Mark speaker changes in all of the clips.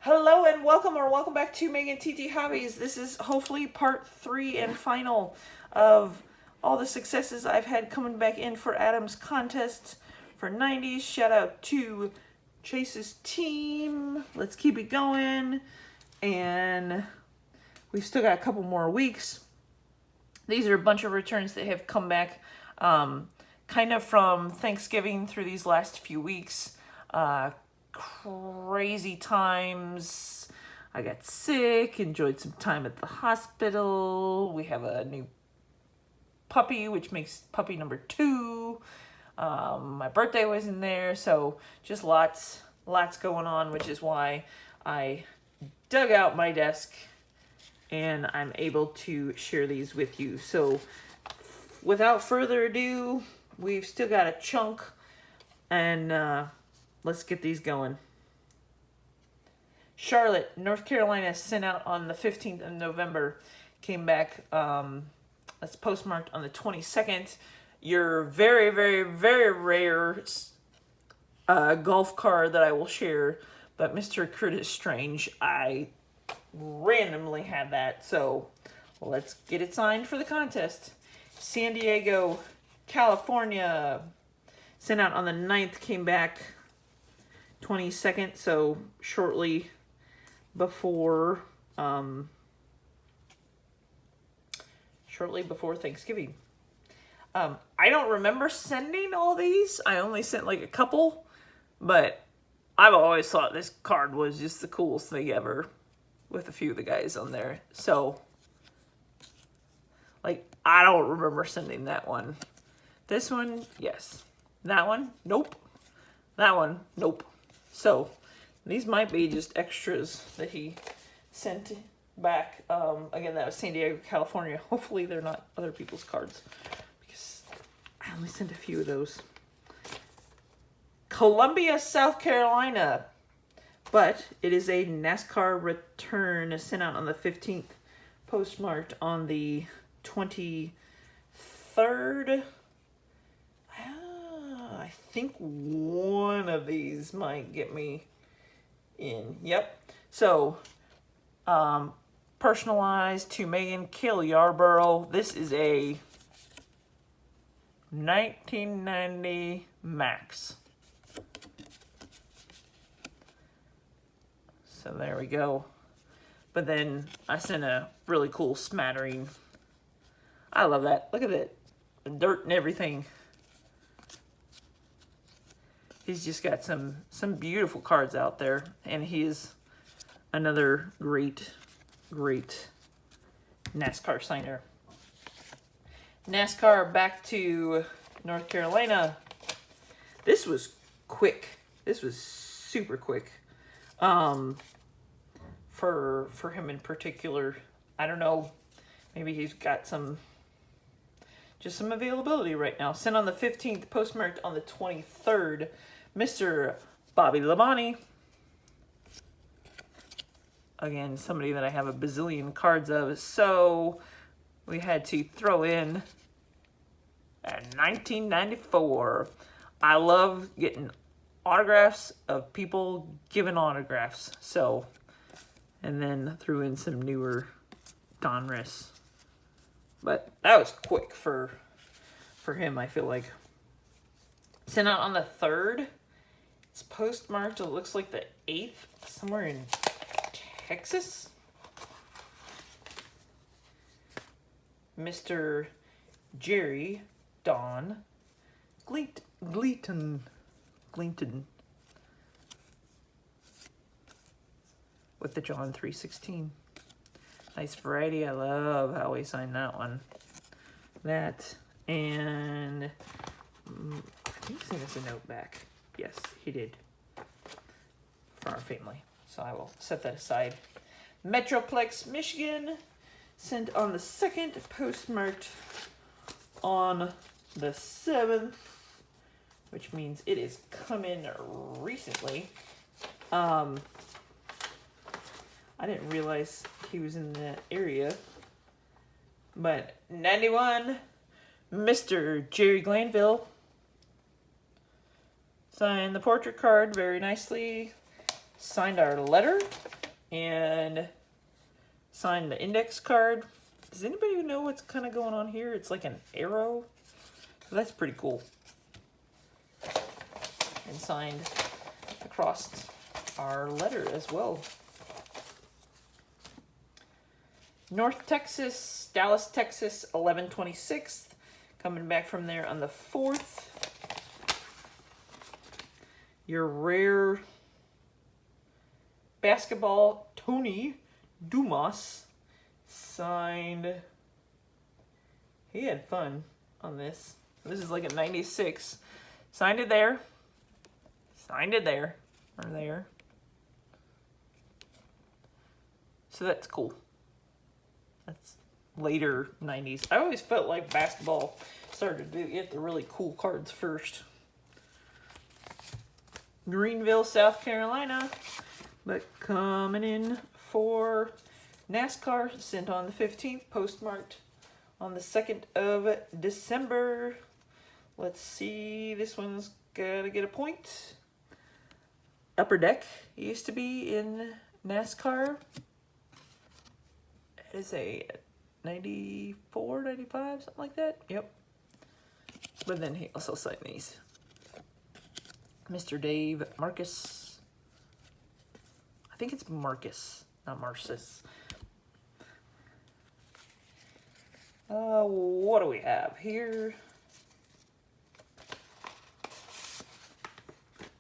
Speaker 1: Hello and welcome back to Megan TT Hobbies. This is hopefully part 3 and final of all the successes I've had coming back in for Adam's contests for 90s. Shout out to Chase's team. Let's keep it going. And we've still got a couple more weeks. These are a bunch of returns that have come back kind of from Thanksgiving through these last few weeks. Crazy times. I got sick, enjoyed some time at the hospital. We have a new puppy, which makes puppy number 2. My birthday was in there, so just lots going on, which is why I dug out my desk and I'm able to share these with you. So without further ado, we've still got a chunk, and let's get these going. Charlotte, North Carolina, sent out on the 15th of November. Came back, that's postmarked on the 22nd. Your very, very, very rare golf card that I will share. But Mr. Curtis Strange, I randomly had that. So let's get it signed for the contest. San Diego, California, sent out on the 9th, came back 22nd, so shortly before Thanksgiving. I don't remember sending all these. I only sent like a couple, but I've always thought this card was just the coolest thing ever with a few of the guys on there. So, like, I don't remember sending that one. This one, yes. That one, nope. That one, nope. So, these might be just extras that he sent back. Again, that was San Diego, California. Hopefully they're not other people's cards, because I only sent a few of those. Columbia, South Carolina. But it is a NASCAR return sent out on the 15th, postmarked on the 23rd. I think one of these might get me in. Yep. So, personalized to Megan Kill Yarborough. This is a 1990 Max. So there we go. But then I sent a really cool smattering. I love that. Look at it. The dirt and everything. He's just got some beautiful cards out there, and he is another great NASCAR signer. NASCAR back to North Carolina. This was quick. This was super quick. For him in particular, I don't know. Maybe he's got some availability right now. Sent on the 15th, postmarked on the 23rd. Mr. Bobby Labonte. Again, somebody that I have a bazillion cards of, so we had to throw in a 1994. I love getting autographs of people giving autographs, so, and then threw in some newer Donruss. But that was quick for him, I feel like. Sent out on the 3rd. It's postmarked, it looks like the 8th, somewhere in Texas. Mr. Jerry Don Gleaton. With the John 316. Nice variety. I love how he signed that one. That, and I think he sent us a note back. Yes, he did. For our family. So I will set that aside. Metroplex, Michigan. Sent on the 2nd, postmarked on the 7th. Which means it is come in recently. I didn't realize he was in that area. But 91, Mr. Jerry Glanville. Signed the portrait card very nicely. Signed our letter. and signed the index card. Does anybody know what's kind of going on here? It's like an arrow. That's pretty cool. And signed across our letter as well. North Texas, Dallas, Texas, 11/26. Coming back from there on the 4th. Your rare basketball, Tony Dumas, signed. He had fun on this. This is like a 96. Signed it there. Signed it there. Or there. So that's cool. That's later 90s. I always felt like basketball started to get the really cool cards first. Greenville, South Carolina. But coming in for NASCAR, sent on the 15th, postmarked on the 2nd of December. Let's see, this one's gotta get a point. Upper Deck used to be in NASCAR. It is a 94, 95, something like that. Yep. But then he also signed these. Mr. Dave Marcus. I think it's Marcus, not Marcus. What do we have here?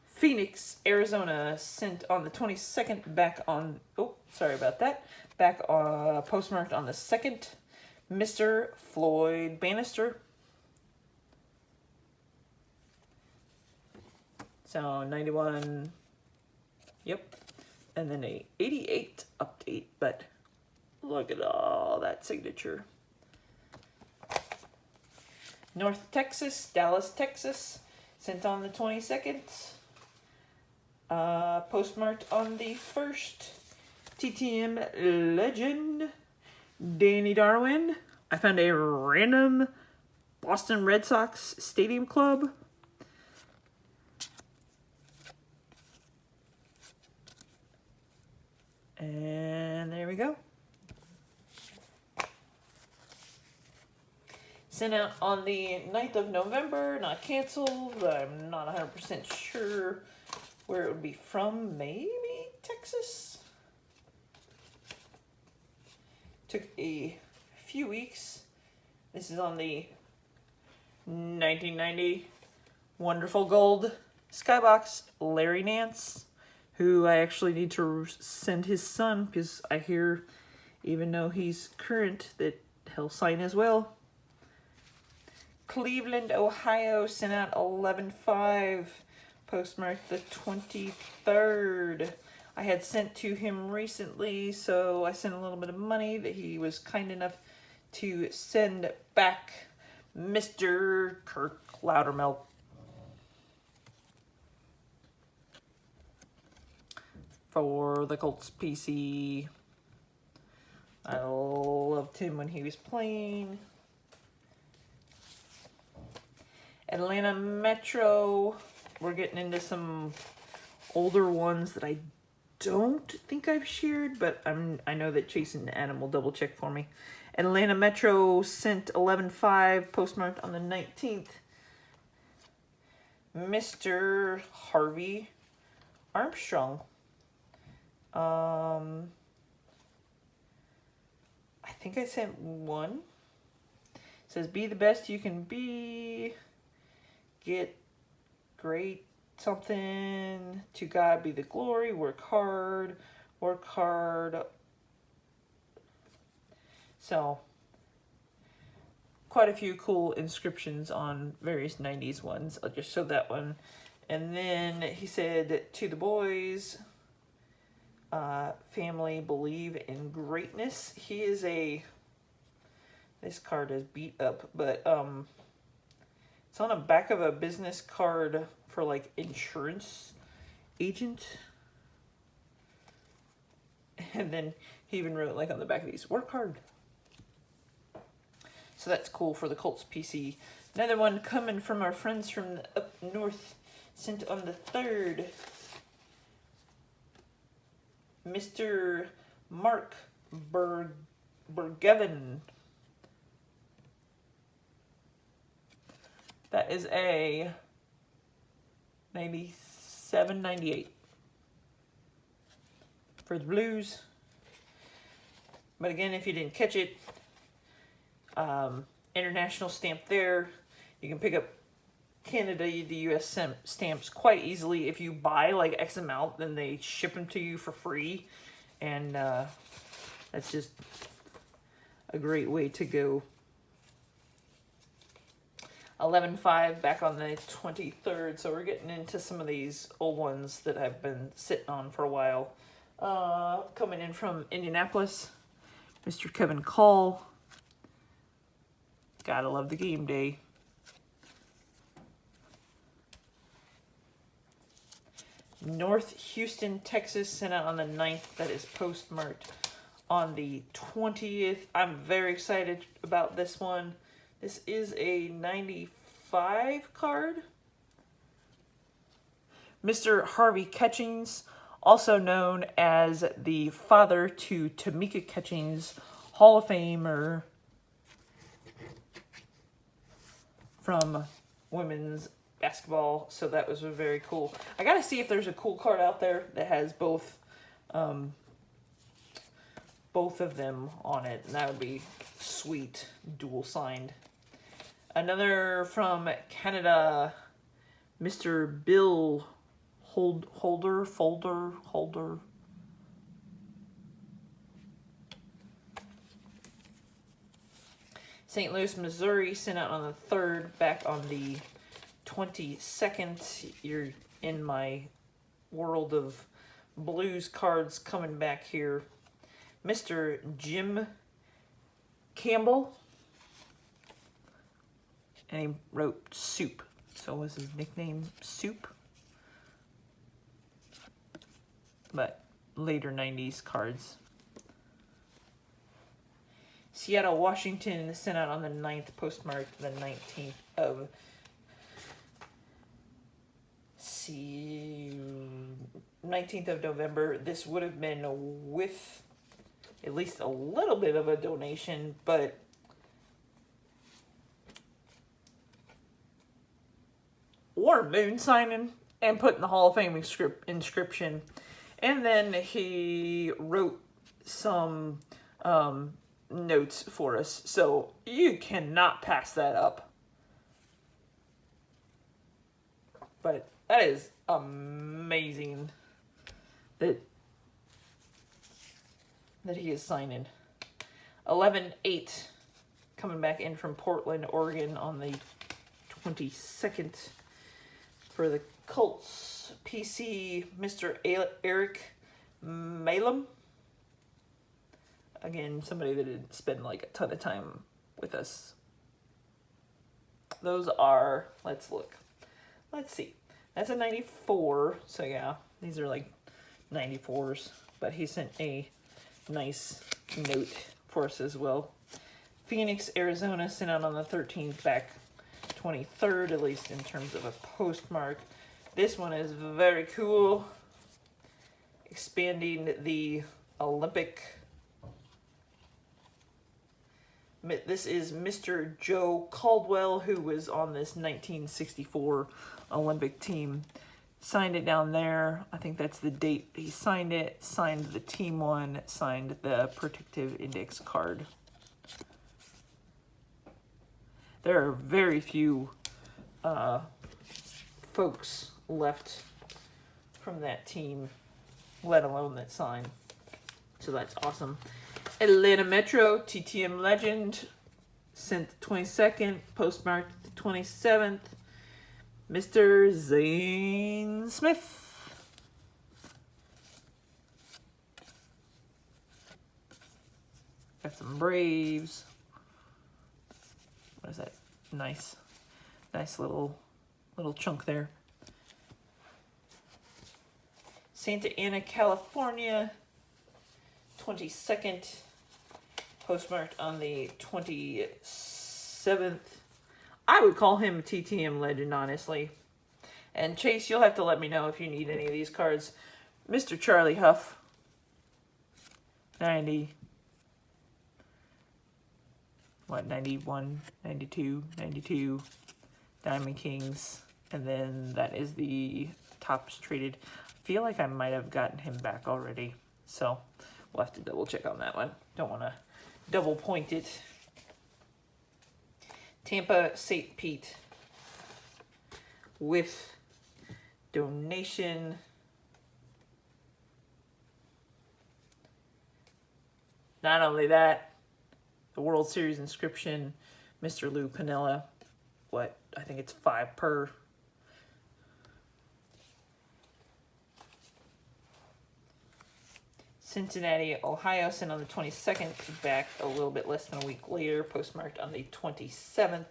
Speaker 1: Phoenix, Arizona, sent on the 22nd, back on, oh, sorry about that. Back postmarked on the 2nd. Mr. Floyd Bannister. So 91, yep. And then a 88 update, but look at all that signature. North Texas, Dallas, Texas, sent on the 22nd. Postmarked on the 1st. TTM legend, Danny Darwin. I found a random Boston Red Sox Stadium Club. And there we go. Sent out on the 9th of November, not canceled. I'm not 100% sure where it would be from. Maybe Texas? Took a few weeks. This is on the 1990 Wonderful Gold Skybox, Larry Nance, who I actually need to send his son, because I hear, even though he's current, that he'll sign as well. Cleveland, Ohio, sent out 11/5, postmarked the 23rd. I had sent to him recently, so I sent a little bit of money that he was kind enough to send back. Mr. Kirk Loudermilk. For the Colts PC. I loved him when he was playing. Atlanta Metro. We're getting into some older ones that I don't think I've shared, but I know that Chase and Adam will double check for me. Atlanta Metro sent 11/5, postmarked on the 19th. Mr. Harvey Armstrong. I think I sent one. It says, be the best you can be. Get great something. To God be the glory. Work hard. Work hard. So, quite a few cool inscriptions on various 90s ones. I'll just show that one. And then he said, to the boys, family, believe in greatness. He is this card is beat up, but it's on the back of a business card for like insurance agent. And then he even wrote like on the back of these, work hard. So that's cool for the Colts PC. Another one coming from our friends from up north, sent on the 3rd. Mr. Mark Bergevin. That is a 97-98 for the Blues. But again, if you didn't catch it, international stamp there. You can pick up Canada, the U.S. stamps quite easily. If you buy like X amount, then they ship them to you for free. And that's just a great way to go. 11.5 back on the 23rd. So we're getting into some of these old ones that I've been sitting on for a while. Coming in from Indianapolis, Mr. Kevin Call. Gotta love the game day. North Houston, Texas, sent out on the 9th. That is postmarked on the 20th. I'm very excited about this one. This is a 95 card. Mr. Harvey Catchings, also known as the father to Tamika Catchings, Hall of Famer from women's basketball. So that was very cool. I gotta see if there's a cool card out there that has both of them on it. And that would be sweet, dual signed. Another from Canada, Mr. Bill Holder. St. Louis, Missouri, sent out on the 3rd, back on the 22nd. You're in my world of Blues cards coming back here. Mr. Jim Campbell. And he wrote Soup. So was his nickname Soup? But later 90s cards. Seattle, Washington, sent out on the 9th, postmarked the 19th of 19th of November. This would have been with at least a little bit of a donation, but Warren Moon signing and putting the Hall of Fame inscription. And then he wrote some notes for us. So you cannot pass that up. But that is amazing that he is signing. 11-8 coming back in from Portland, Oregon on the 22nd. For the Colts, PC, Mr. Eric Malum. Again, somebody that didn't spend like a ton of time with us. Those are, let's look. Let's see. That's a 94. So yeah, these are like 94s. But he sent a nice note for us as well. Phoenix, Arizona, sent out on the 13th, back 23rd, at least in terms of a postmark. This one is very cool. Expanding the Olympic. This is Mr. Joe Caldwell, who was on this 1964 Olympic team. Signed it down there. I think that's the date he signed it. Signed the team one. Signed the protective index card. There are very few folks left from that team, let alone that sign. So that's awesome. Atlanta Metro, TTM legend, sent the 22nd, postmarked the 27th. Mr. Zane Smith. Got some Braves. What is that? Nice little chunk there. Santa Ana, California, 22nd, postmarked on the 27th. I would call him a TTM legend, honestly. And Chase, you'll have to let me know if you need any of these cards. Mr. Charlie Huff. 90, what, 91, 92, 92, Diamond Kings, and then that is the tops traded. I feel like I might have gotten him back already, so we'll have to double check on that one. Don't want to double point it. Tampa St. Pete with donation. Not only that, the World Series inscription, Mr. Lou Piniella. What? I think it's 5 per. Cincinnati, Ohio, sent on the 22nd, back a little bit less than a week later, postmarked on the 27th.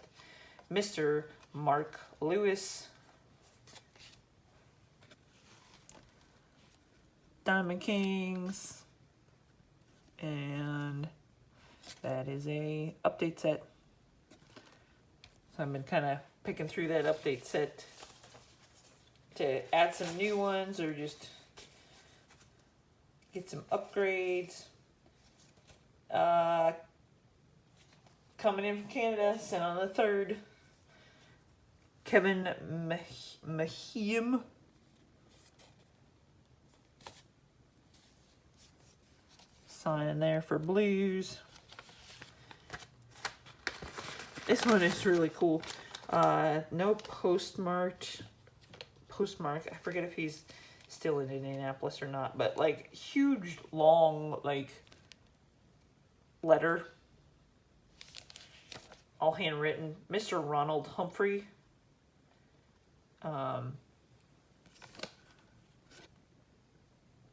Speaker 1: Mr. Mark Lewis. Diamond Kings. And that is a update set. So I've been kind of picking through that update set to add some new ones or just get some upgrades. Coming in from Canada, sent on the 3rd. Kevin Mahim. Sign there for Blues. This one is really cool. No postmark. I forget if he's still in Indianapolis or not, but like huge, long, like letter. All handwritten. Mr. Ronald Humphrey.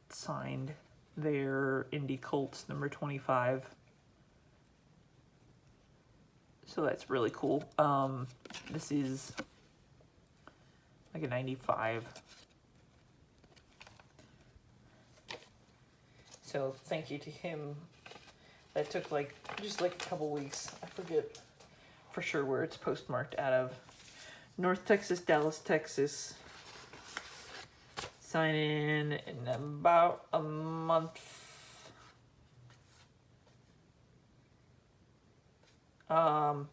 Speaker 1: Signed their Indy Colts number 25. So that's really cool. This is like a 95. So thank you to him. That took like just like a couple weeks. I forget for sure where it's postmarked out of. North Texas, Dallas, Texas. Sign in about a month. I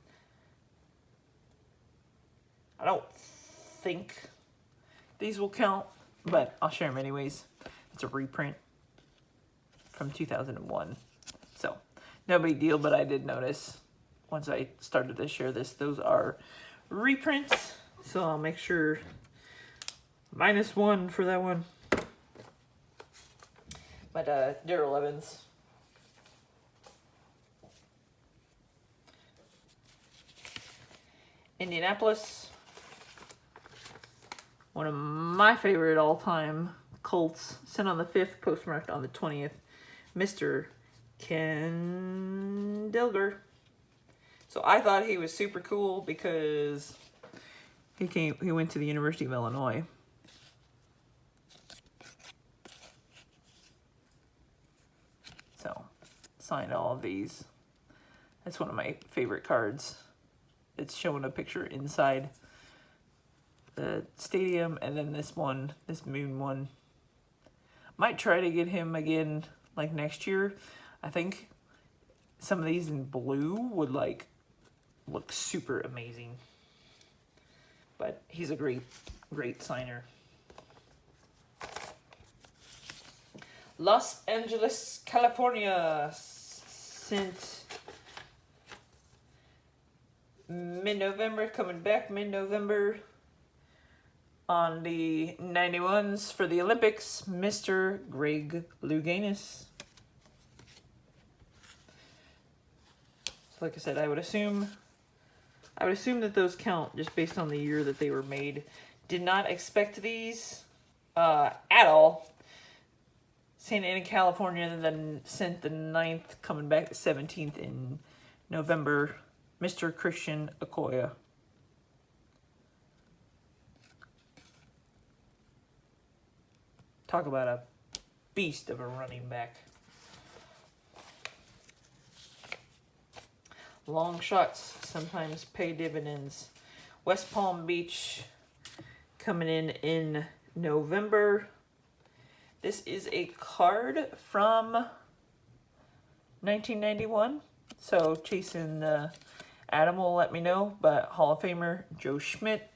Speaker 1: don't think these will count, but I'll share them anyways. It's a reprint from 2001. So, no big deal, but I did notice once I started to share this, those are reprints. So I'll make sure -1 for that one. But Darrell Evans. Indianapolis. One of my favorite all-time Colts. Sent on the 5th, postmarked on the 20th. Mr. Ken Delgar. So I thought he was super cool because he went to the University of Illinois. So, signed all of these. That's one of my favorite cards. It's showing a picture inside the stadium, and then this one, this moon one. Might try to get him again like next year. I think some of these in blue would like look super amazing. But he's a great signer. Los Angeles, California, sent mid-November, coming back mid-November on the 91s for the Olympics, Mr. Greg Louganis. So like I said, I would assume that those count just based on the year that they were made. Did not expect these at all. Santa Ana, California, and then sent the 9th, coming back the 17th in November. Mr. Christian Okoye. Talk about a beast of a running back. Long shots sometimes pay dividends. West Palm Beach coming in November. This is a card from 1991. So chasing Adam will let me know, but Hall of Famer Joe Schmidt.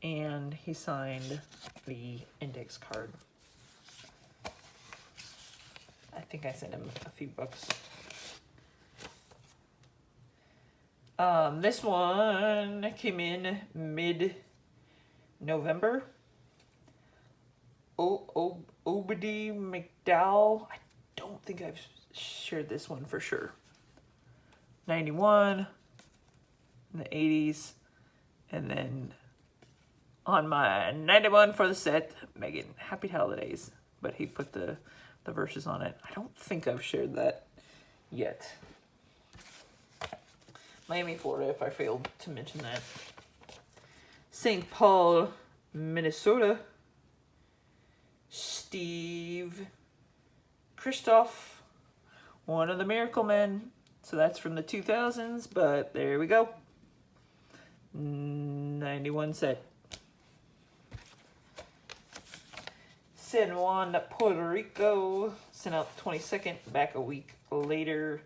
Speaker 1: And he signed the index card. I think I sent him a few bucks. This one came in mid-November. Obadi McDowell. I don't think I've shared this one for sure. 91, in the 80s, and then on my 91 for the set, Megan, Happy Holidays. But he put the verses on it. I don't think I've shared that yet. Miami, Florida, if I failed to mention that. St. Paul, Minnesota. Steve Christoph, one of the Miracle Men. So that's from the 2000s, but there we go. 91 set. San Juan, Puerto Rico. Sent out the 22nd, back a week later.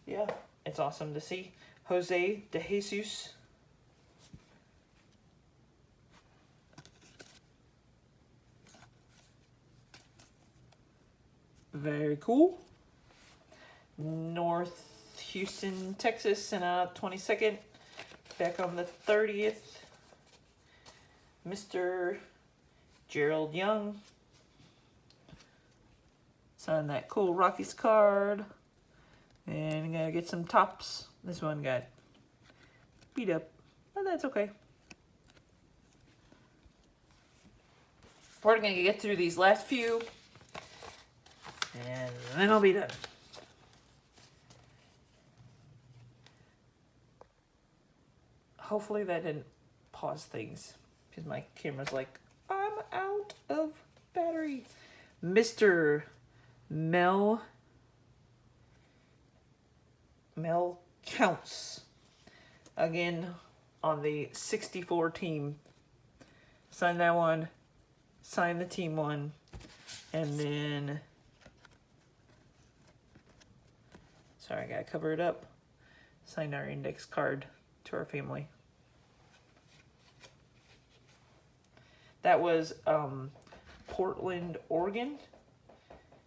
Speaker 1: Yeah, it's awesome to see. Jose De Jesus. Very cool. North Houston, Texas, sent out 22nd. Back on the 30th. Mr. Gerald Young. Signed that cool Rockies card. And I'm gonna get some tops. This one got beat up, but that's okay. We're gonna get through these last few, and then I'll be done. Hopefully that didn't pause things, because my camera's like, I'm out of battery. Mr. Mel Counts. Again, on the 64 team. Sign that one. Sign the team one. And then... Sorry, I gotta cover it up. Sign our index card to our family. That was Portland, Oregon.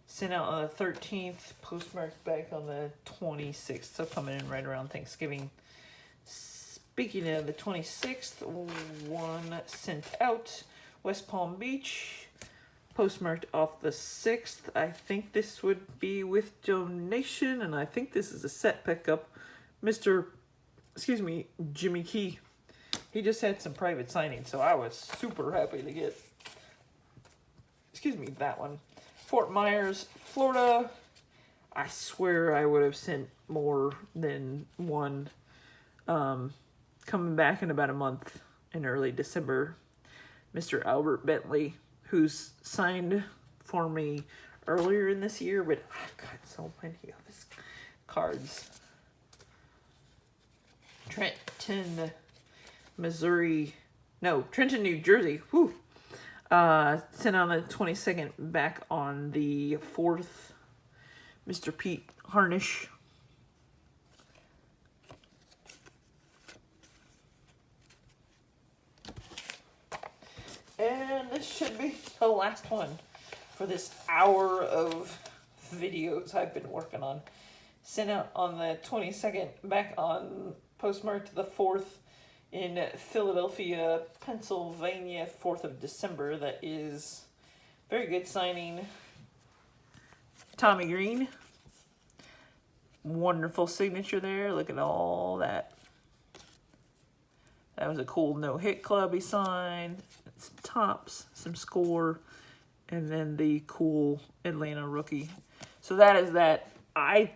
Speaker 1: Sent out on the 13th, postmarked back on the 26th, so coming in right around Thanksgiving. Speaking of the 26th, one sent out, West Palm Beach, postmarked off the 6th. I think this would be with donation, and I think this is a set pickup. Jimmy Key. He just had some private signings, so I was super happy to get, that one. Fort Myers, Florida. I swear I would have sent more than one. Coming back in about a month in early December. Mr. Albert Bentley, who's signed for me earlier in this year, but I've got so many of his cards. Trenton, New Jersey. Whew. Sent on the 22nd, back on the 4th, Mr. Pete Harnish. And this should be the last one for this hour of videos I've been working on. Sent out on the 22nd, back on postmarked the 4th, in Philadelphia, Pennsylvania, 4th of December. That is very good signing. Tommy Green. Wonderful signature there. Look at all that. That was a cool no-hit club he signed. Some tops, some score, and then the cool Atlanta rookie. So that is that. I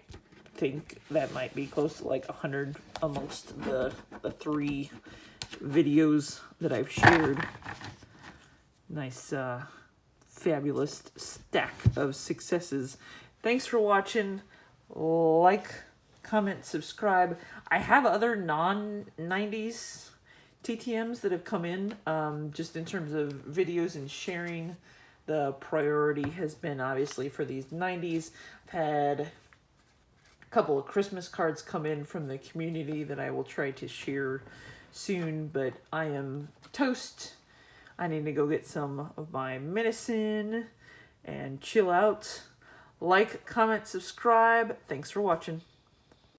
Speaker 1: think that might be close to like 100 amongst the 3 videos that I've shared. Nice, fabulous stack of successes. Thanks for watching. Like, comment, subscribe. I have other non-90s TTMs that have come in, just in terms of videos and sharing the priority has been obviously for these 90s. I've had a couple of Christmas cards come in from the community that I will try to share soon, but I am toast. I need to go get some of my medicine and chill out. Like, comment, subscribe. Thanks for watching.